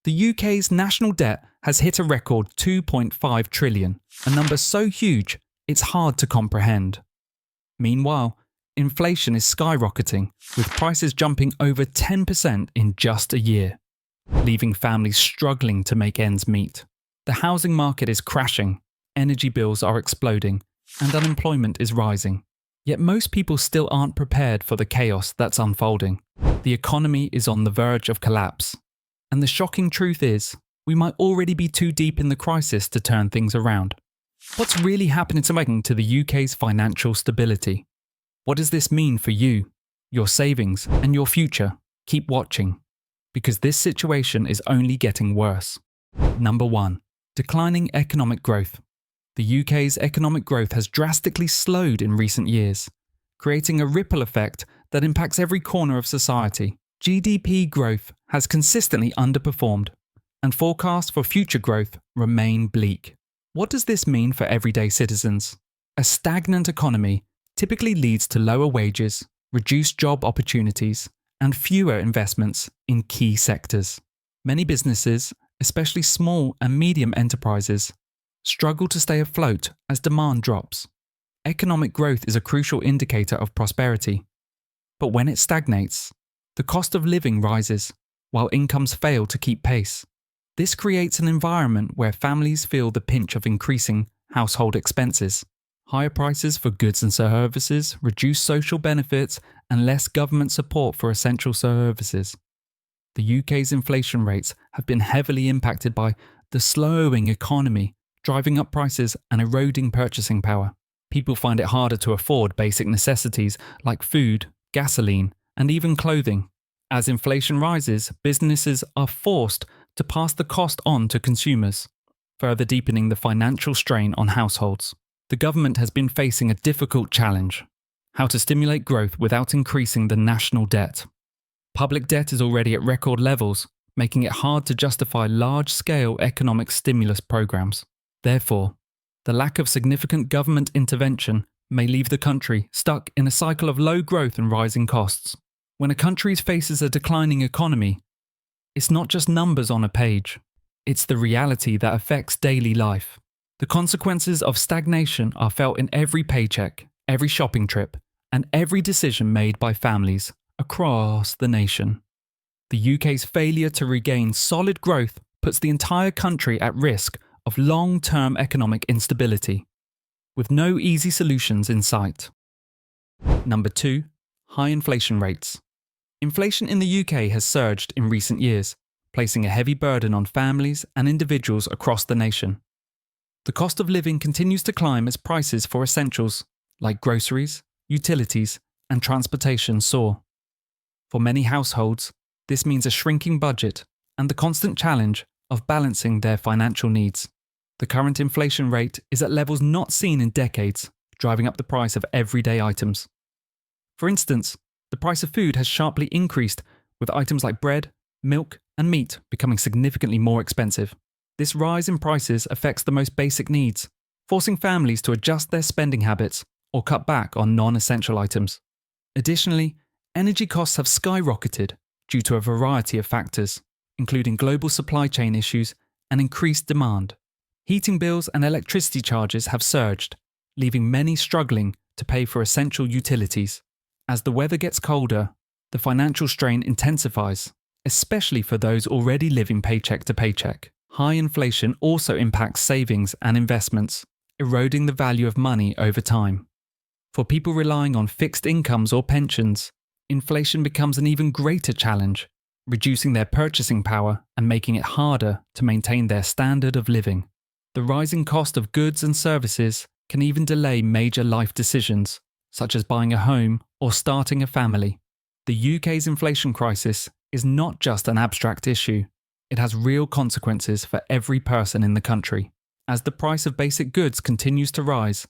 The UK's national debt has hit a record 2.5 trillion, a number so huge it's hard to comprehend. Meanwhile, inflation is skyrocketing, with prices jumping over 10% in just a year, leaving families struggling to make ends meet. The housing market is crashing, energy bills are exploding, and unemployment is rising. Yet most people still aren't prepared for the chaos that's unfolding. The economy is on the verge of collapse. And the shocking truth is, we might already be too deep in the crisis to turn things around. What's really happening to the UK's financial stability? What does this mean for you, your savings, and your future? Keep watching, because this situation is only getting worse. Number 1. Declining economic growth. The UK's economic growth has drastically slowed in recent years, creating a ripple effect that impacts every corner of society. GDP growth has consistently underperformed, and forecasts for future growth remain bleak. What does this mean for everyday citizens? A stagnant economy typically leads to lower wages, reduced job opportunities, and fewer investments in key sectors. Many businesses, especially small and medium enterprises, struggle to stay afloat as demand drops. Economic growth is a crucial indicator of prosperity. But when it stagnates, the cost of living rises, while incomes fail to keep pace. This creates an environment where families feel the pinch of increasing household expenses. Higher prices for goods and services, reduced social benefits, and less government support for essential services. The UK's inflation rates have been heavily impacted by the slowing economy, driving up prices and eroding purchasing power. People find it harder to afford basic necessities like food, gasoline, and even clothing. As inflation rises, businesses are forced to pass the cost on to consumers, further deepening the financial strain on households. The government has been facing a difficult challenge: how to stimulate growth without increasing the national debt. Public debt is already at record levels, making it hard to justify large-scale economic stimulus programs. Therefore, the lack of significant government intervention may leave the country stuck in a cycle of low growth and rising costs. When a country faces a declining economy, it's not just numbers on a page. It's the reality that affects daily life. The consequences of stagnation are felt in every paycheck, every shopping trip, and every decision made by families across the nation. The UK's failure to regain solid growth puts the entire country at risk of long-term economic instability, with no easy solutions in sight. Number 2. High inflation rates. Inflation in the UK has surged in recent years, placing a heavy burden on families and individuals across the nation. The cost of living continues to climb as prices for essentials like groceries, utilities, and transportation soar. For many households, this means a shrinking budget and the constant challenge of balancing their financial needs. The current inflation rate is at levels not seen in decades, driving up the price of everyday items. For instance, the price of food has sharply increased, with items like bread, milk, and meat becoming significantly more expensive. This rise in prices affects the most basic needs, forcing families to adjust their spending habits or cut back on non-essential items. Additionally, energy costs have skyrocketed due to a variety of factors, including global supply chain issues and increased demand. Heating bills and electricity charges have surged, leaving many struggling to pay for essential utilities. As the weather gets colder, the financial strain intensifies, especially for those already living paycheck to paycheck. High inflation also impacts savings and investments, eroding the value of money over time. For people relying on fixed incomes or pensions, inflation becomes an even greater challenge, reducing their purchasing power and making it harder to maintain their standard of living. The rising cost of goods and services can even delay major life decisions, such as buying a home or starting a family. The UK's inflation crisis is not just an abstract issue. It has real consequences for every person in the country. As the price of basic goods continues to rise,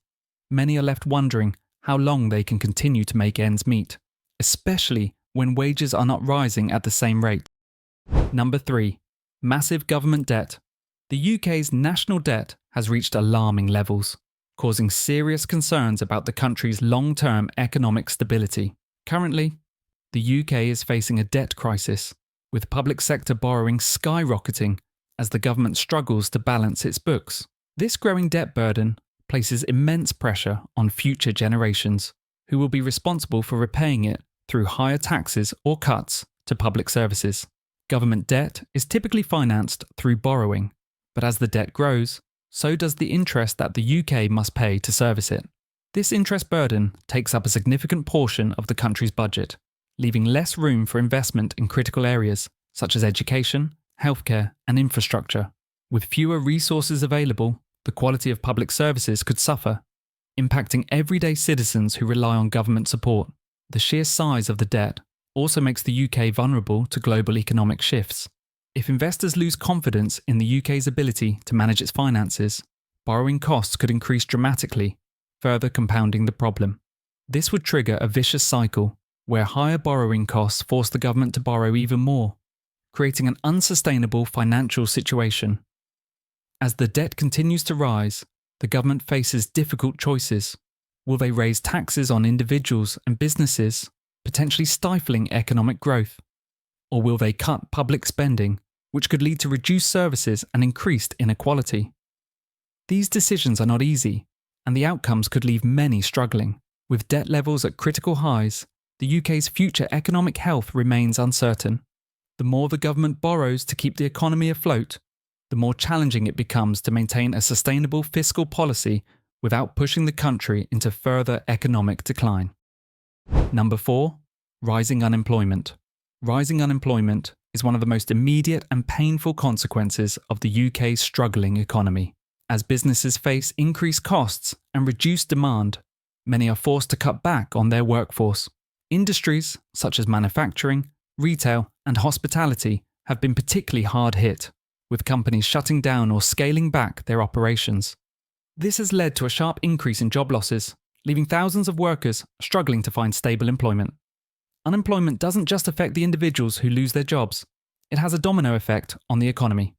many are left wondering how long they can continue to make ends meet, especially when wages are not rising at the same rate. Number 3. Massive government debt. The UK's national debt has reached alarming levels, causing serious concerns about the country's long-term economic stability. Currently, the UK is facing a debt crisis, with public sector borrowing skyrocketing as the government struggles to balance its books. This growing debt burden places immense pressure on future generations, who will be responsible for repaying it through higher taxes or cuts to public services. Government debt is typically financed through borrowing, but as the debt grows, so does the interest that the UK must pay to service it. This interest burden takes up a significant portion of the country's budget, leaving less room for investment in critical areas such as education, healthcare, and infrastructure. With fewer resources available, the quality of public services could suffer, impacting everyday citizens who rely on government support. The sheer size of the debt also makes the UK vulnerable to global economic shifts. If investors lose confidence in the UK's ability to manage its finances, borrowing costs could increase dramatically, further compounding the problem. This would trigger a vicious cycle where higher borrowing costs force the government to borrow even more, creating an unsustainable financial situation. As the debt continues to rise, the government faces difficult choices. Will they raise taxes on individuals and businesses, potentially stifling economic growth? Or will they cut public spending, which could lead to reduced services and increased inequality? These decisions are not easy, and the outcomes could leave many struggling. With debt levels at critical highs, the UK's future economic health remains uncertain. The more the government borrows to keep the economy afloat, the more challenging it becomes to maintain a sustainable fiscal policy without pushing the country into further economic decline. Number 4. Rising unemployment. Rising unemployment is one of the most immediate and painful consequences of the UK's struggling economy. As businesses face increased costs and reduced demand, many are forced to cut back on their workforce. Industries such as manufacturing, retail, and hospitality have been particularly hard hit, with companies shutting down or scaling back their operations. This has led to a sharp increase in job losses, leaving thousands of workers struggling to find stable employment. Unemployment doesn't just affect the individuals who lose their jobs, it has a domino effect on the economy.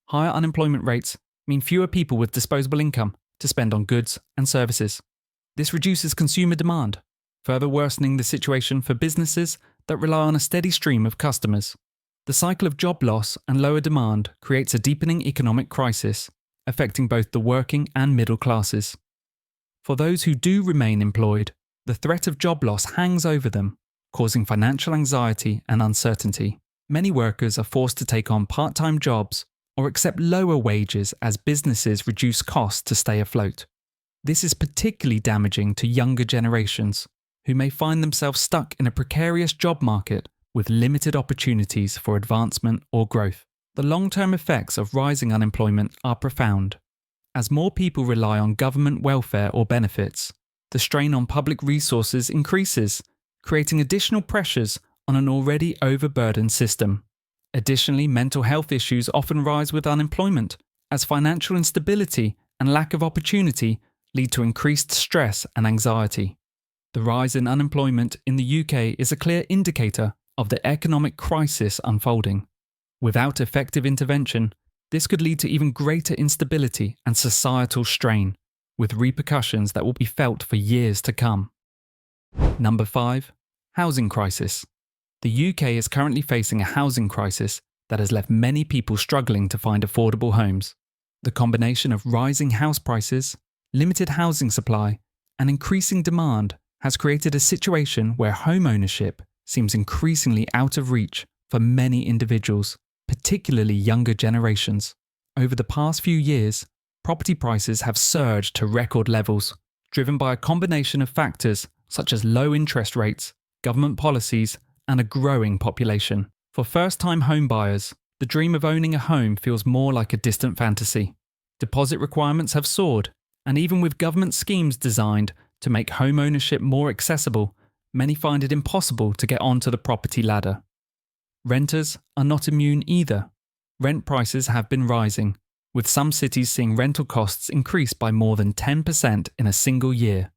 Higher unemployment rates mean fewer people with disposable income to spend on goods and services. This reduces consumer demand, further worsening the situation for businesses that rely on a steady stream of customers. The cycle of job loss and lower demand creates a deepening economic crisis, affecting both the working and middle classes. For those who do remain employed, the threat of job loss hangs over them, causing financial anxiety and uncertainty. Many workers are forced to take on part-time jobs or accept lower wages as businesses reduce costs to stay afloat. This is particularly damaging to younger generations, who may find themselves stuck in a precarious job market with limited opportunities for advancement or growth. The long-term effects of rising unemployment are profound. As more people rely on government welfare or benefits, the strain on public resources increases, creating additional pressures on an already overburdened system. Additionally, mental health issues often rise with unemployment, as financial instability and lack of opportunity lead to increased stress and anxiety. The rise in unemployment in the UK is a clear indicator of the economic crisis unfolding. Without effective intervention, this could lead to even greater instability and societal strain, with repercussions that will be felt for years to come. Number 5. Housing crisis. The UK is currently facing a housing crisis that has left many people struggling to find affordable homes. The combination of rising house prices, limited housing supply, and increasing demand has created a situation where home ownership seems increasingly out of reach for many individuals, particularly younger generations. Over the past few years, property prices have surged to record levels, driven by a combination of factors such as low interest rates, government policies, and a growing population. For first-time home buyers, the dream of owning a home feels more like a distant fantasy. Deposit requirements have soared, and even with government schemes designed to make home ownership more accessible, many find it impossible to get onto the property ladder. Renters are not immune either. Rent prices have been rising, with some cities seeing rental costs increase by more than 10% in a single year.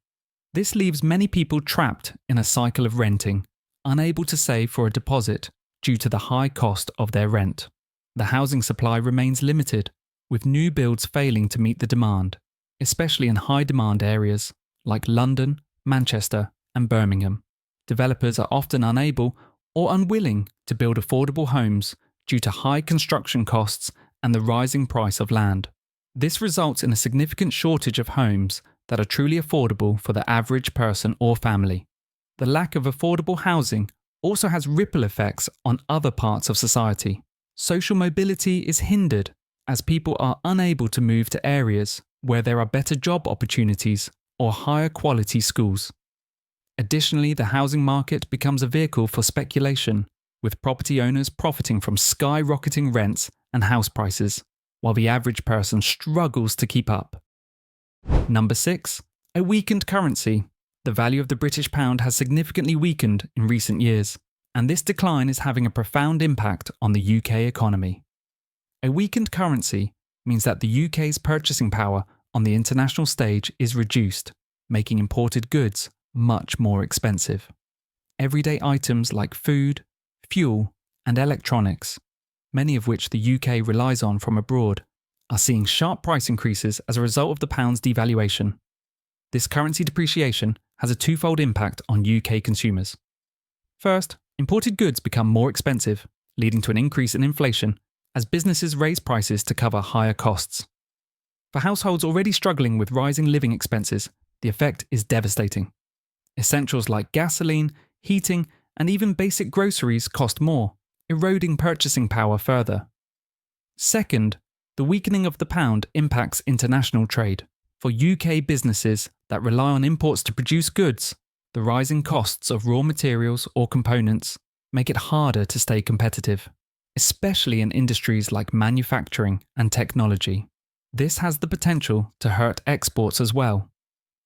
This leaves many people trapped in a cycle of renting, unable to save for a deposit due to the high cost of their rent. The housing supply remains limited, with new builds failing to meet the demand, especially in high-demand areas like London, Manchester, and Birmingham. Developers are often unable or unwilling to build affordable homes due to high construction costs and the rising price of land. This results in a significant shortage of homes that are truly affordable for the average person or family. The lack of affordable housing also has ripple effects on other parts of society. Social mobility is hindered as people are unable to move to areas where there are better job opportunities or higher quality schools. Additionally, the housing market becomes a vehicle for speculation, with property owners profiting from skyrocketing rents and house prices, while the average person struggles to keep up. Number 6. A weakened currency. The value of the British pound has significantly weakened in recent years, and this decline is having a profound impact on the UK economy. A weakened currency means that the UK's purchasing power on the international stage is reduced, making imported goods much more expensive. Everyday items like food, fuel, and electronics, many of which the UK relies on from abroad, are seeing sharp price increases as a result of the pound's devaluation. This currency depreciation has a twofold impact on UK consumers. First, imported goods become more expensive, leading to an increase in inflation as businesses raise prices to cover higher costs. For households already struggling with rising living expenses, the effect is devastating. Essentials like gasoline, heating, and even basic groceries cost more, eroding purchasing power further. Second, the weakening of the pound impacts international trade. For UK businesses that rely on imports to produce goods, the rising costs of raw materials or components make it harder to stay competitive, especially in industries like manufacturing and technology. This has the potential to hurt exports as well.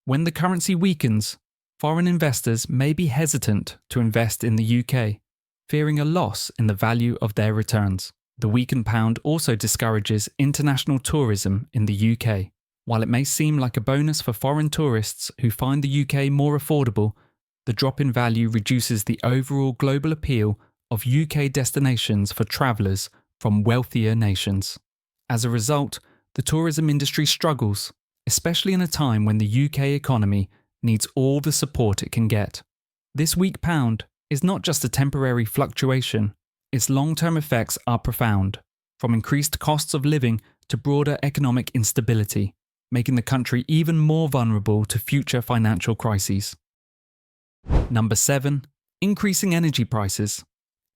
When the currency weakens, foreign investors may be hesitant to invest in the UK, fearing a loss in the value of their returns. The weakened pound also discourages international tourism in the UK. While it may seem like a bonus for foreign tourists who find the UK more affordable, the drop in value reduces the overall global appeal of UK destinations for travellers from wealthier nations. As a result, the tourism industry struggles, especially in a time when the UK economy needs all the support it can get. This weak pound is not just a temporary fluctuation, its long-term effects are profound, from increased costs of living to broader economic instability, making the country even more vulnerable to future financial crises. Number 7. Increasing energy prices.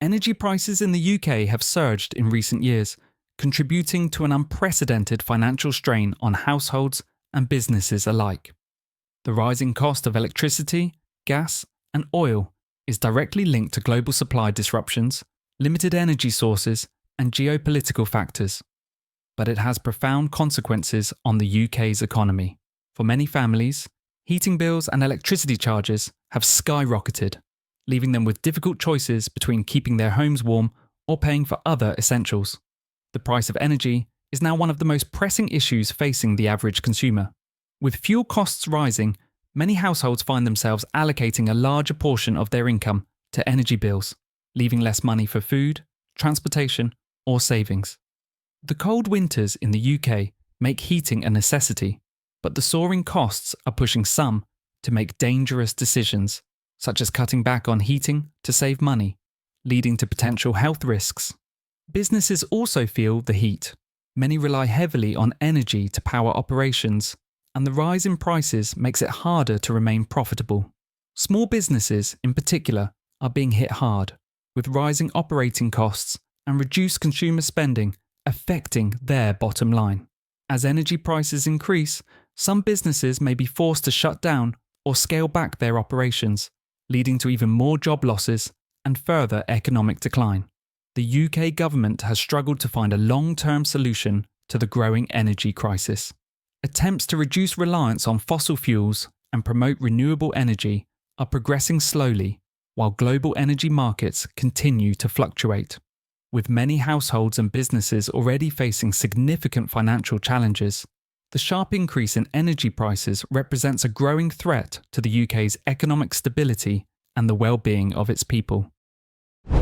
Energy prices in the UK have surged in recent years, contributing to an unprecedented financial strain on households and businesses alike. The rising cost of electricity, gas, and oil is directly linked to global supply disruptions, limited energy sources, and geopolitical factors. But it has profound consequences on the UK's economy. For many families, heating bills and electricity charges have skyrocketed, leaving them with difficult choices between keeping their homes warm or paying for other essentials. The price of energy is now one of the most pressing issues facing the average consumer. With fuel costs rising, many households find themselves allocating a larger portion of their income to energy bills, leaving less money for food, transportation, or savings. The cold winters in the UK make heating a necessity, but the soaring costs are pushing some to make dangerous decisions, such as cutting back on heating to save money, leading to potential health risks. Businesses also feel the heat. Many rely heavily on energy to power operations, and the rise in prices makes it harder to remain profitable. Small businesses, in particular, are being hit hard, with rising operating costs and reduced consumer spending affecting their bottom line. As energy prices increase, some businesses may be forced to shut down or scale back their operations, leading to even more job losses and further economic decline. The UK government has struggled to find a long-term solution to the growing energy crisis. Attempts to reduce reliance on fossil fuels and promote renewable energy are progressing slowly, while global energy markets continue to fluctuate. With many households and businesses already facing significant financial challenges, the sharp increase in energy prices represents a growing threat to the UK's economic stability and the well-being of its people.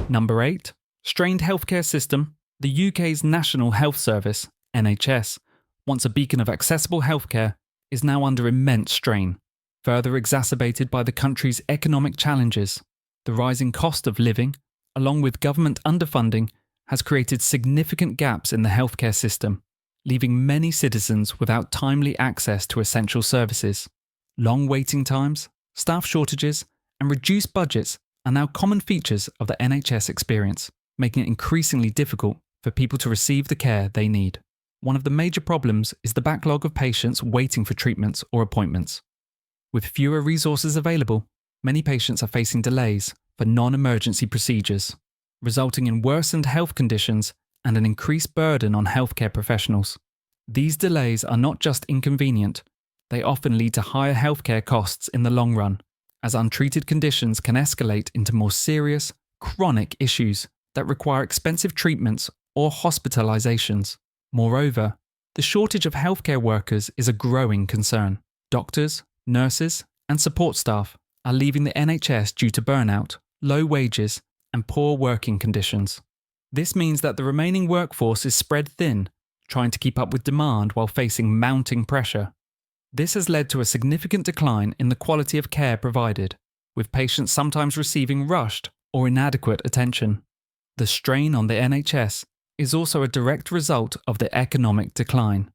Number 8. Strained healthcare system. The UK's National Health Service, NHS, once a beacon of accessible healthcare, is now under immense strain, further exacerbated by the country's economic challenges. The rising cost of living, along with government underfunding, has created significant gaps in the healthcare system, leaving many citizens without timely access to essential services. Long waiting times, staff shortages, and reduced budgets are now common features of the NHS experience, making it increasingly difficult for people to receive the care they need. One of the major problems is the backlog of patients waiting for treatments or appointments. With fewer resources available, many patients are facing delays for non-emergency procedures, resulting in worsened health conditions and an increased burden on healthcare professionals. These delays are not just inconvenient, they often lead to higher healthcare costs in the long run, as untreated conditions can escalate into more serious, chronic issues that require expensive treatments or hospitalizations. Moreover, the shortage of healthcare workers is a growing concern. Doctors, nurses, and support staff are leaving the NHS due to burnout, low wages, and poor working conditions. This means that the remaining workforce is spread thin, trying to keep up with demand while facing mounting pressure. This has led to a significant decline in the quality of care provided, with patients sometimes receiving rushed or inadequate attention. The strain on the NHS is also a direct result of the economic decline.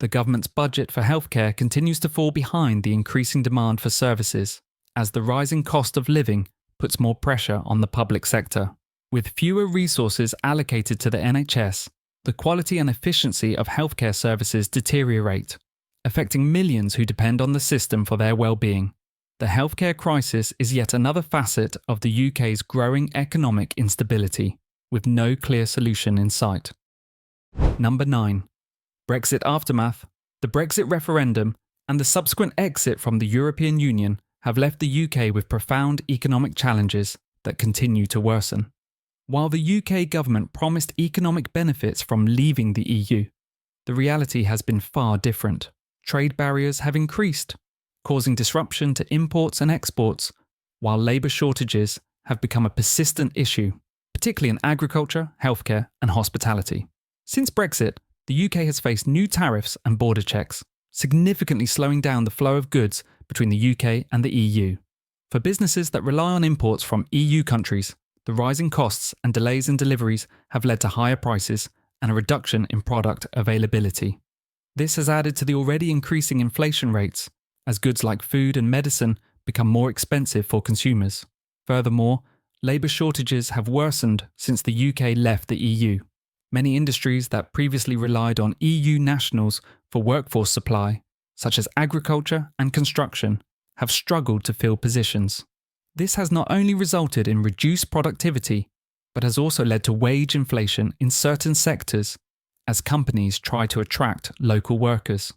The government's budget for healthcare continues to fall behind the increasing demand for services, as the rising cost of living puts more pressure on the public sector. With fewer resources allocated to the NHS, the quality and efficiency of healthcare services deteriorate, affecting millions who depend on the system for their well-being. The healthcare crisis is yet another facet of the UK's growing economic instability, with no clear solution in sight. Number 9. Brexit Aftermath, the Brexit referendum, and the subsequent exit from the European Union have left the UK with profound economic challenges that continue to worsen. While the UK government promised economic benefits from leaving the EU, the reality has been far different. Trade barriers have increased, causing disruption to imports and exports, while labour shortages have become a persistent issue, particularly in agriculture, healthcare, and hospitality. Since Brexit, the UK has faced new tariffs and border checks, significantly slowing down the flow of goods between the UK and the EU. For businesses that rely on imports from EU countries, the rising costs and delays in deliveries have led to higher prices and a reduction in product availability. This has added to the already increasing inflation rates, as goods like food and medicine become more expensive for consumers. Furthermore, labour shortages have worsened since the UK left the EU. Many industries that previously relied on EU nationals for workforce supply, such as agriculture and construction, have struggled to fill positions. This has not only resulted in reduced productivity, but has also led to wage inflation in certain sectors as companies try to attract local workers.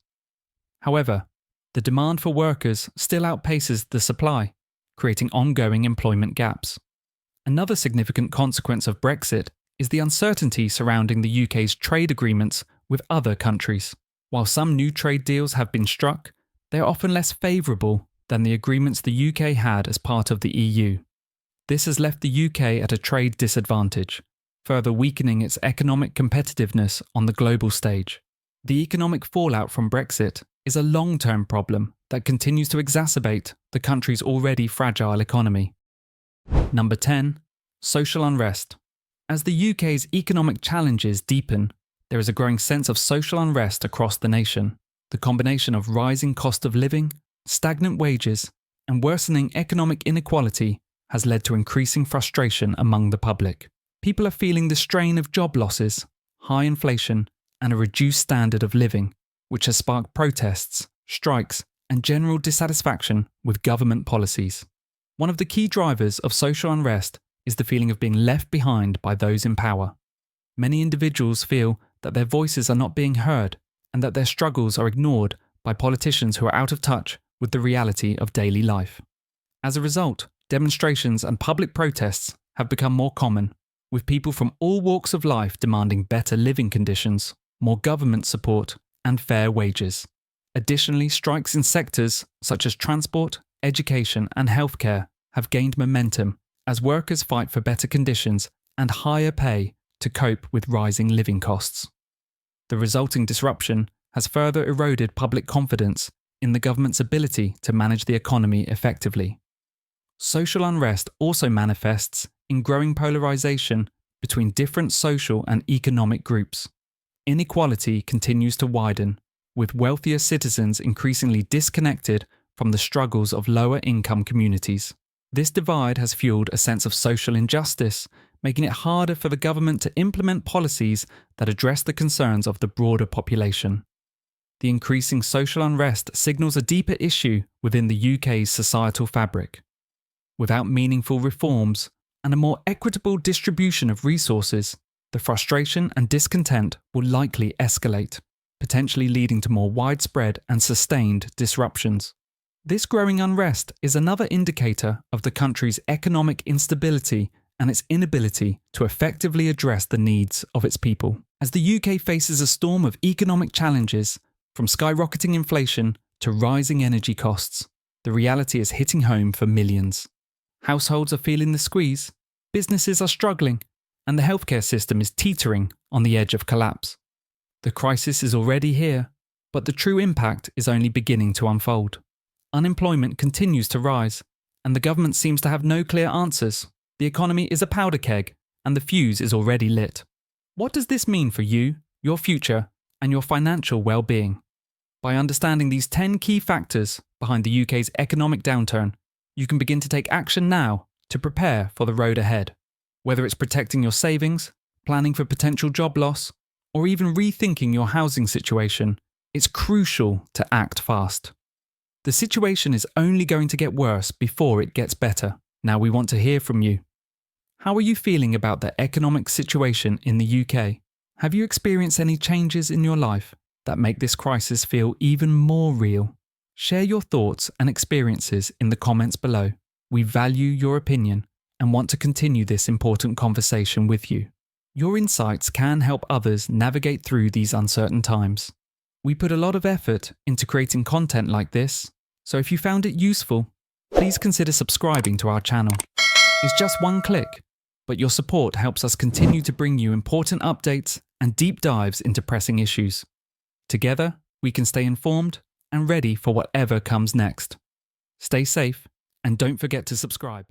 However, the demand for workers still outpaces the supply, creating ongoing employment gaps. Another significant consequence of Brexit is the uncertainty surrounding the UK's trade agreements with other countries. While some new trade deals have been struck, they are often less favourable than the agreements the UK had as part of the EU. This has left the UK at a trade disadvantage, further weakening its economic competitiveness on the global stage. The economic fallout from Brexit is a long-term problem that continues to exacerbate the country's already fragile economy. Number 10. Social unrest. As the UK's economic challenges deepen, there is a growing sense of social unrest across the nation. The combination of rising cost of living, stagnant wages, and worsening economic inequality has led to increasing frustration among the public. People are feeling the strain of job losses, high inflation, and a reduced standard of living, which has sparked protests, strikes, and general dissatisfaction with government policies. One of the key drivers of social unrest is the feeling of being left behind by those in power. Many individuals feel that their voices are not being heard and that their struggles are ignored by politicians who are out of touch with the reality of daily life. As a result, demonstrations and public protests have become more common, with people from all walks of life demanding better living conditions, more government support, and fair wages. Additionally, strikes in sectors such as transport, education, and healthcare have gained momentum as workers fight for better conditions and higher pay to cope with rising living costs. The resulting disruption has further eroded public confidence in the government's ability to manage the economy effectively. Social unrest also manifests in growing polarization between different social and economic groups. Inequality continues to widen, with wealthier citizens increasingly disconnected from the struggles of lower-income communities. This divide has fueled a sense of social injustice, making it harder for the government to implement policies that address the concerns of the broader population. The increasing social unrest signals a deeper issue within the UK's societal fabric. Without meaningful reforms and a more equitable distribution of resources, the frustration and discontent will likely escalate, potentially leading to more widespread and sustained disruptions. This growing unrest is another indicator of the country's economic instability and its inability to effectively address the needs of its people. As the UK faces a storm of economic challenges, from skyrocketing inflation to rising energy costs, the reality is hitting home for millions. Households are feeling the squeeze, businesses are struggling, and the healthcare system is teetering on the edge of collapse. The crisis is already here, but the true impact is only beginning to unfold. Unemployment continues to rise, and the government seems to have no clear answers. The economy is a powder keg, and the fuse is already lit. What does this mean for you, your future, and your financial well-being? By understanding these 10 key factors behind the UK's economic downturn, you can begin to take action now to prepare for the road ahead. Whether it's protecting your savings, planning for potential job loss, or even rethinking your housing situation, it's crucial to act fast. The situation is only going to get worse before it gets better. Now we want to hear from you. How are you feeling about the economic situation in the UK? Have you experienced any changes in your life that make this crisis feel even more real? Share your thoughts and experiences in the comments below. We value your opinion and want to continue this important conversation with you. Your insights can help others navigate through these uncertain times. We put a lot of effort into creating content like this, so if you found it useful, please consider subscribing to our channel. It's just one click, but your support helps us continue to bring you important updates and deep dives into pressing issues. Together, we can stay informed and ready for whatever comes next. Stay safe and don't forget to subscribe.